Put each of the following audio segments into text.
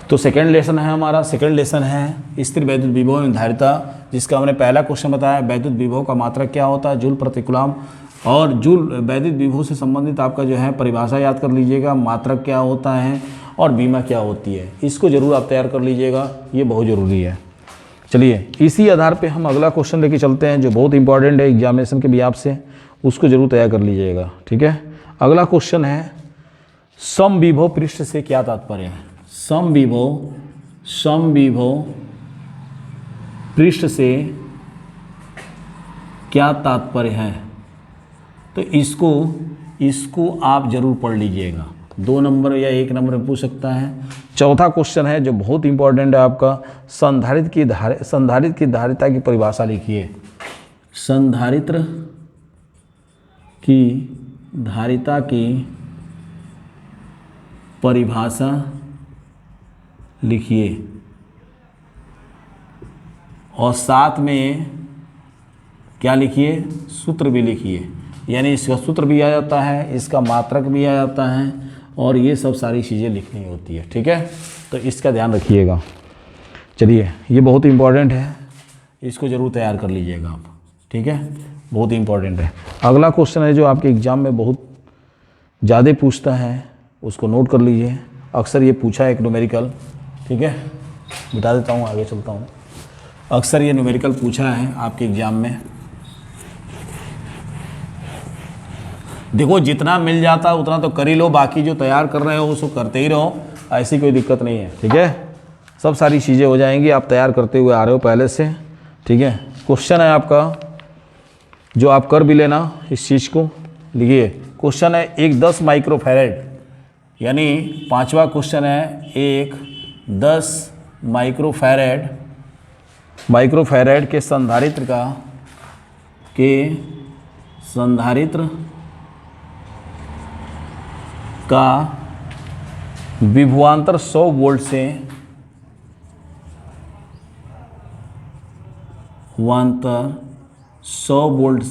तो second lesson है हमारा, सेकंड लेसन है स्थिर वैद्युत विभव एवं धारिता, जिसका हमने पहला क्वेश्चन बताया वैद्युत विभव का मात्रक क्या होता है, जूल प्रति कूलम्ब। और जूल वैद्युत विभव से संबंधित आपका जो है परिभाषा याद कर लीजिएगा, मात्रक क्या होता है और बीमा क्या होती है, इसको जरूर आप तैयार कर लीजिएगा, ये बहुत ज़रूरी है। चलिए इसी आधार पे हम अगला क्वेश्चन लेके चलते हैं जो बहुत इंपॉर्टेंट है एग्जामिनेशन के बिहाफ से, उसको जरूर तैयार कर लीजिएगा। ठीक है, अगला क्वेश्चन है समविभव पृष्ठ से क्या तात्पर्य है। समविभव पृष्ठ से क्या तात्पर्य है, तो इसको आप जरूर पढ़ लीजिएगा, 2 नंबर या 1 नंबर में पूछ सकता है। चौथा क्वेश्चन है जो बहुत इंपॉर्टेंट है आपका, संधारित्र की धारिता की परिभाषा लिखिए। संधारित्र की धारिता की परिभाषा लिखिए और साथ में क्या लिखिए, सूत्र भी लिखिए, यानी इसका सूत्र भी आ जाता है, इसका मात्रक भी आ जाता है और ये सब सारी चीज़ें लिखनी होती है। ठीक है, तो इसका ध्यान रखिएगा। चलिए ये बहुत इंपॉर्टेंट है, इसको ज़रूर तैयार कर लीजिएगा आप। ठीक है, बहुत इंपॉर्टेंट है। अगला क्वेश्चन है जो आपके एग्ज़ाम में बहुत ज़्यादा पूछता है, उसको नोट कर लीजिए, अक्सर ये पूछा है एक न्यूमेरिकल। ठीक है, बता देता हूँ, आगे चलता हूँ। अक्सर ये न्यूमेरिकल पूछा है आपके एग्ज़ाम में। देखो जितना मिल जाता उतना तो कर ही लो, बाकी जो तैयार कर रहे हो उसको करते ही रहो, ऐसी कोई दिक्कत नहीं है। ठीक है, सब सारी चीज़ें हो जाएंगी, आप तैयार करते हुए आ रहे हो पहले से। ठीक है, क्वेश्चन है आपका जो आप कर भी लेना इस चीज़ को लिखिए। क्वेश्चन है एक 10 माइक्रोफैरेड, यानी 5वां क्वेश्चन है एक 10 माइक्रोफैरेड के संधारित्र का विभवांतर 100 वोल्ट से 100 वोल्ट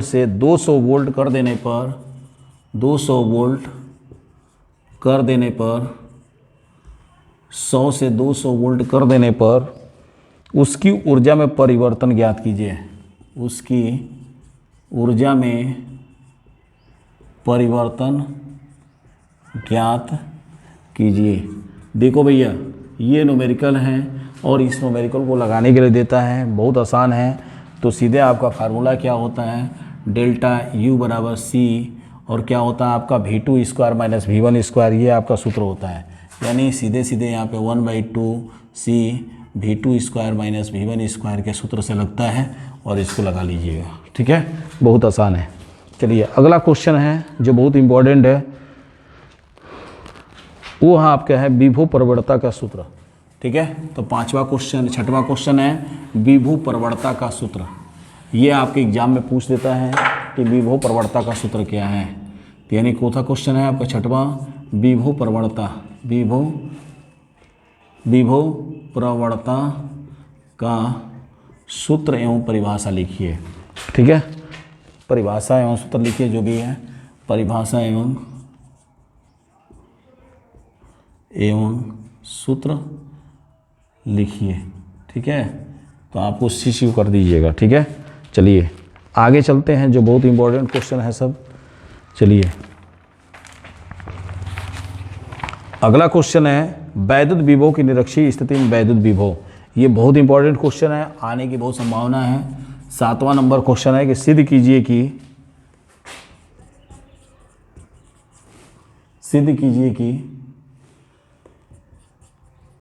से 200 वोल्ट कर देने पर 100 से 200 वोल्ट कर देने पर उसकी ऊर्जा में परिवर्तन ज्ञात कीजिए। उसकी ऊर्जा में परिवर्तन ज्ञात कीजिए। देखो भैया ये न्यूमेरिकल है और इस न्यूमेरिकल को लगाने के लिए देता है, बहुत आसान है। तो सीधे आपका फार्मूला क्या होता है, डेल्टा U बराबर C और क्या होता है आपका V2 square minus V1 square, ये आपका सूत्र होता है। यानी सीधे सीधे यहाँ पे 1/2C V2 square minus V1 square के सूत्र से लगता है और इसको लगा लीजिएगा। ठीक है, बहुत आसान है। चलिए अगला क्वेश्चन है जो बहुत इंपॉर्टेंट है, वो हाँ आपका है विभव प्रवणता का सूत्र। ठीक है, तो 5वां क्वेश्चन, 6वां क्वेश्चन है विभव प्रवणता का सूत्र। ये आपके एग्जाम में पूछ देता है कि विभव प्रवणता का सूत्र क्या है। तो यानी चौथा क्वेश्चन है आपका 6वां, विभव प्रवणता का सूत्र एवं परिभाषा लिखिए। ठीक है, परिभाषा एवं सूत्र लिखिए, जो भी है परिभाषा एवं सूत्र लिखिए। ठीक है, तो आप उस चीज़ को कर दीजिएगा। ठीक है, चलिए आगे चलते हैं जो बहुत इंपॉर्टेंट क्वेश्चन है सब। चलिए अगला क्वेश्चन है वैद्युत विभव की निरक्षीय स्थिति में वैद्युत विभव। ये बहुत इंपॉर्टेंट क्वेश्चन है, आने की बहुत संभावना है। 7वां नंबर क्वेश्चन है कि सिद्ध कीजिए कि